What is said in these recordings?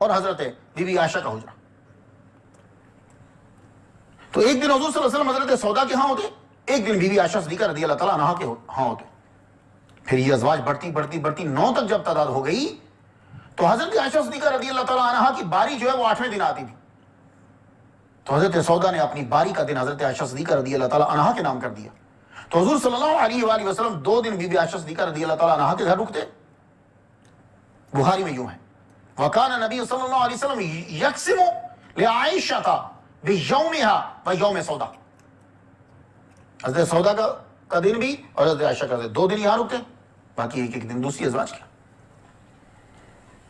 اور حضرت be be عائشہ کا حجرہ. تو ایک دن حضور صلی اللہ علیہ وسلم حضرت سودا کے ہاں ہوتے, ایک دن بی بی عائشہ صدیقہ رضی اللہ تعالیٰ عنہا کے ہاں ہوتے. پھر یہ ازواج بڑھتی 9 تک جب تعداد ہو گئی تو حضرت عائشہ صدیقہ رضی اللہ تعالیٰ عنہا کی باری جو ہے وہ 8ویں دن آتی تھی. تو حضرت سودا نے اپنی باری کا دن حضرت عائشہ صدیقہ رضی اللہ تعالیٰ عنہا کے نام کر دیا. تو حضور صلی اللہ علیہ وآلہ وسلم 2 دن بی بی عائشہ صدیقہ رضی اللہ تعالیٰ عنہا کے گھر رکتے. بخاری میں یوں ہے, وَكَانَ نبی صلی اللہ علیہ وسلم یقسم لعائشہ بیومها ویوم سودا. حضرت سودا کا دن بھی اور حضرت عائشہ کا 2 دن یہاں رکتے, باقی ایک دن دوسری ازواج کیا.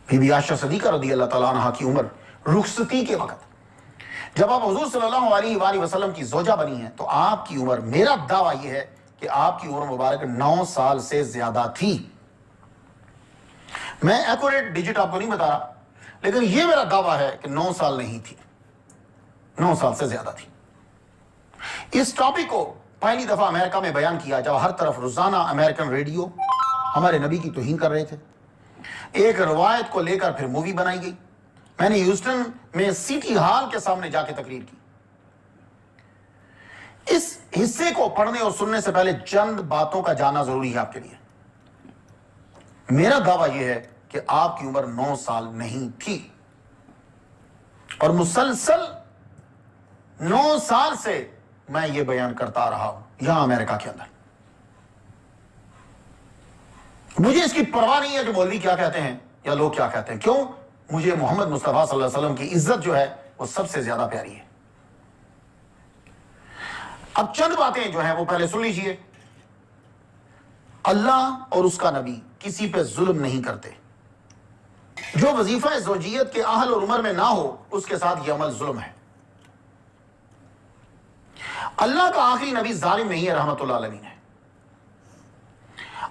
بی بی عائشہ صدیقہ رضی اللہ تعالیٰ عنہا کی عمر رخصتی کے وقت جب آپ حضور صلی اللہ علیہ وآلہ وسلم کی زوجہ بنی ہیں تو آپ کی عمر, میرا دعویٰ یہ ہے کہ آپ کی عمر مبارک 9 سال سے زیادہ تھی. میں ایکوریٹ ڈیجٹ آپ کو نہیں بتا رہا, لیکن یہ میرا دعویٰ ہے کہ 9 سال نہیں تھی, 9 سال سے زیادہ تھی. اس ٹاپک کو پہلی دفعہ امریکہ میں بیان کیا جب ہر طرف روزانہ امریکن ریڈیو ہمارے نبی کی توہین کر رہے تھے. ایک روایت کو لے کر پھر مووی بنائی گئی. میں نے ہیوسٹن میں سٹی ہال کے سامنے جا کے تقریر کی. اس حصے کو پڑھنے اور سننے سے پہلے چند باتوں کا جاننا ضروری ہے آپ کے لیے. میرا دعویٰ یہ ہے کہ آپ کی عمر 9 سال نہیں تھی, اور مسلسل 9 سال سے میں یہ بیان کرتا رہا ہوں یہاں امریکہ کے اندر. مجھے اس کی پرواہ نہیں ہے کہ مولوی کیا کہتے ہیں یا لوگ کیا کہتے ہیں. کیوں؟ مجھے محمد مصطفیٰ صلی اللہ علیہ وسلم کی عزت جو ہے وہ سب سے زیادہ پیاری ہے. اب چند باتیں جو ہیں وہ پہلے سن لیجئے. اللہ اور اس کا نبی کسی پہ ظلم نہیں کرتے. جو وظیفہ زوجیت کے اہل اور عمر میں نہ ہو اس کے ساتھ یہ عمل ظلم ہے. اللہ کا آخری نبی ظالم نہیں ہے, رحمت اللہ علیہ ہے.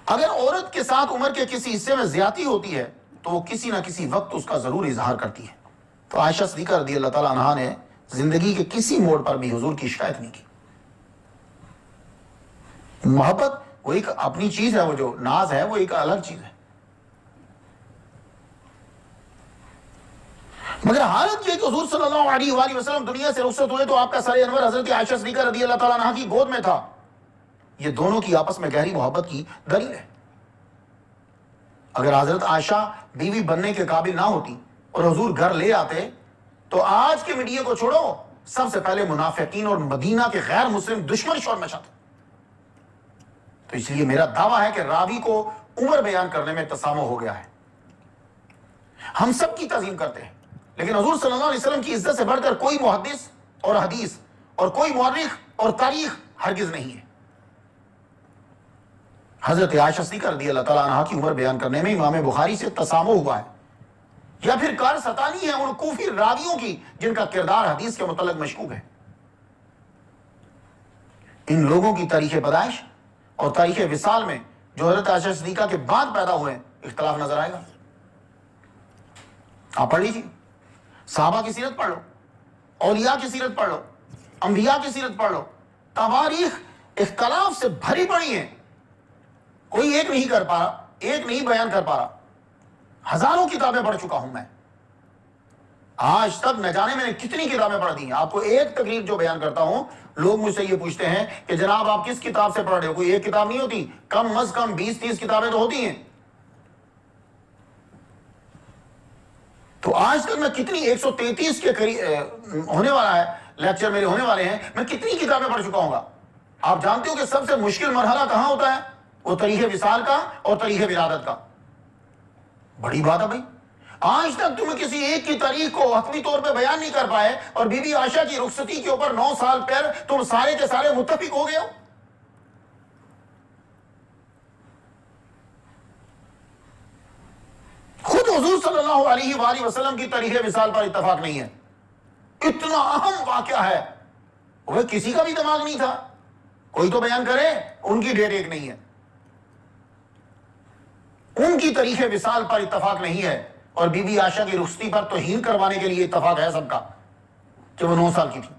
اگر عورت کے ساتھ عمر کے کسی حصے میں زیادتی ہوتی ہے تو وہ کسی نہ کسی وقت اس کا ضرور اظہار کرتی ہے. تو عائشہ صدیقہ رضی اللہ تعالیٰ عنہا نے زندگی کے کسی موڑ پر بھی حضور کی شکایت نہیں کی. محبت وہ ایک اپنی چیز ہے, وہ جو ناز ہے وہ ایک الگ چیز ہے. مگر حالت یہ کہ حضور صلی اللہ علیہ وآلہ وسلم دنیا سے رخصت ہوئے تو آپ کا سر انور حضرت عائشہ صدیقہ رضی اللہ تعالیٰ عنہا کی گود میں تھا. یہ دونوں کی آپس میں گہری محبت کی دلیل ہے. اگر حضرت عائشہ بیوی بننے کے قابل نہ ہوتی اور حضور گھر لے آتے تو آج کے میڈیا کو چھوڑو, سب سے پہلے منافقین اور مدینہ کے غیر مسلم دشمن شور مچاتے. تو اس لیے میرا دعویٰ ہے کہ راوی کو عمر بیان کرنے میں تسامح ہو گیا ہے. ہم سب کی تعظیم کرتے ہیں, لیکن حضور صلی اللہ علیہ وسلم کی عزت سے بڑھ کر کوئی محدث اور حدیث اور کوئی مورخ اور تاریخ ہرگز نہیں ہے. حضرت عائشہ صدیقہ رضی اللہ تعالیٰ عنہا کی عمر بیان کرنے میں امام بخاری سے تسامح ہوا ہے, یا پھر کار ستانی ہے ان کوفی راویوں کی جن کا کردار حدیث کے متعلق مشکوک ہے. ان لوگوں کی تاریخ پیدائش اور تاریخ وصال میں جو حضرت عائشہ صدیقہ کے بعد پیدا ہوئے اختلاف نظر آئے گا. آپ پڑھ لیجیے, صحابہ کی سیرت پڑھ لو, اولیاء کی سیرت پڑھ لو, انبیاء کی سیرت پڑھ لو. تواریخ اختلاف سے بھری پڑی ہیں, کوئی ایک نہیں کر پا رہا, ایک نہیں بیان کر پا رہا. ہزاروں کتابیں پڑھ چکا ہوں میں, آج تک نہ جانے میں نے کتنی کتابیں پڑھ دی ہیں. آپ کو ایک تقریر جو بیان کرتا ہوں, لوگ مجھ سے یہ پوچھتے ہیں کہ جناب آپ کس کتاب سے پڑھ رہے ہو. کوئی ایک کتاب نہیں ہوتی, کم از کم 20-30 کتابیں تو ہوتی ہیں. تو آج تک میں کتنی 133 کے قریب ہونے والا ہے لیکچر میرے ہونے والے ہیں, میں کتنی کتابیں پڑھ چکا ہوں گا. آپ جانتے ہو کہ سب سے مشکل مرحلہ کہاں ہوتا ہے؟ وہ تاریخ وصال کا اور تاریخ ولادت کا. بڑی بات ہے بھائی, آج تک تمہیں کسی ایک کی تاریخ کو حتمی طور پہ بیان نہیں کر پائے, اور بی بی عائشہ کی رخصتی کے اوپر 9 سال پر تم سارے کے سارے متفق ہو گئے ہو. خود حضور صلی اللہ علیہ وآلہ وسلم کی تاریخ وصال پر اتفاق نہیں ہے. اتنا اہم واقعہ ہے, وہ کسی کا بھی دماغ نہیں تھا. کوئی تو بیان کرے, ان کی ڈیٹ ایک نہیں ہے, ان کی تاریخ وصال پر اتفاق نہیں ہے, اور بی بی عائشہ کی رخصتی پر توہین کروانے کے لیے اتفاق ہے سب کا کہ وہ 9 سال کی تھی.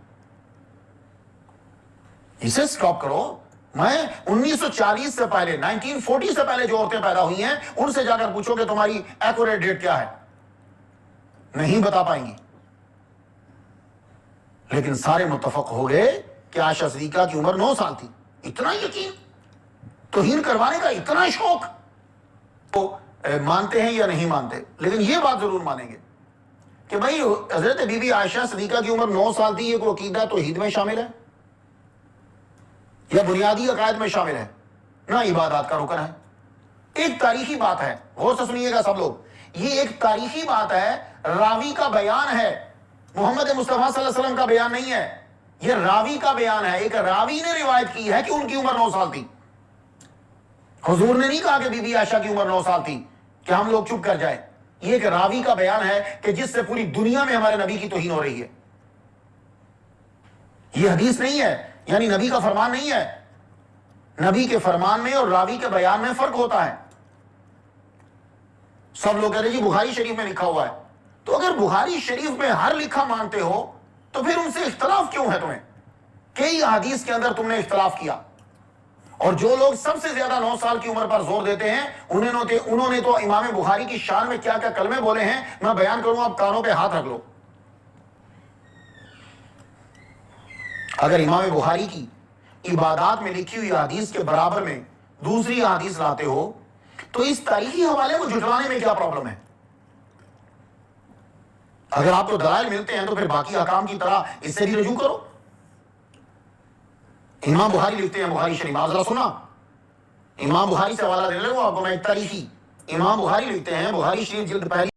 اسے سٹاپ کرو. میں 1940 سے پہلے 1940 سے پہلے جو عورتیں پیدا ہوئی ہیں ان سے جا کر پوچھو کہ تمہاری ایکوریٹ ڈیٹ کیا ہے. نہیں بتا پائیں گی، لیکن سارے متفق ہو گئے کہ عائشہ صدیقہ کی عمر 9 سال تھی. اتنا یقین، توہین کروانے کا اتنا شوق. تو مانتے ہیں یا نہیں مانتے، لیکن یہ بات ضرور مانیں گے کہ بھائی حضرت بی بی عائشہ صدیقہ کی عمر 9 سال تھی. یہ کوئی عقیدہ توحید میں شامل ہے یا بنیادی عقائد میں شامل ہے؟ نہ عبادات کا رکن ہے. ایک تاریخی بات ہے، غور سے سنیے گا سب لوگ، یہ ایک تاریخی بات ہے، راوی کا بیان ہے، محمد مصطفیٰ صلی اللہ علیہ وسلم کا بیان نہیں ہے. یہ راوی کا بیان ہے، ایک راوی نے روایت کی ہے کہ ان کی عمر 9 سال تھی. حضور نے نہیں کہا کہ بی بی عائشہ کی عمر 9 سال تھی کہ ہم لوگ چپ کر جائیں. یہ ایک راوی کا بیان ہے کہ جس سے پوری دنیا میں ہمارے نبی کی توہین ہو رہی ہے. یہ حدیث نہیں ہے، یعنی نبی کا فرمان نہیں ہے. نبی کے فرمان میں اور راوی کے بیان میں فرق ہوتا ہے. سب لوگ کہتے ہیں جی بخاری شریف میں لکھا ہوا ہے. تو اگر بخاری شریف میں ہر لکھا مانتے ہو تو پھر ان سے اختلاف کیوں ہے تمہیں؟ کئی حدیث کے اندر تم نے اختلاف کیا. اور جو لوگ سب سے زیادہ 9 سال کی عمر پر زور دیتے ہیں انہوں نے تو امام بخاری کی شان میں کیا کیا کلمے بولے ہیں، میں بیان کروں، آپ کانوں پہ ہاتھ رکھ لو. اگر امام بخاری کی عبادات میں لکھی ہوئی حدیث کے برابر میں دوسری حدیث لاتے ہو تو اس تاریخی حوالے کو جھٹلانے میں کیا پرابلم ہے؟ اگر آپ کو دلائل ملتے ہیں تو پھر باقی احکام کی طرح اس سے بھی رجوع کرو. امام بخاری لکھتے ہیں بخاری شریف، آپ ذرا سنا، امام بخاری سے حوالہ دے لو آپ کو میں. ایک تاریخی امام بخاری لکھتے ہیں بخاری شریف جلد پہلی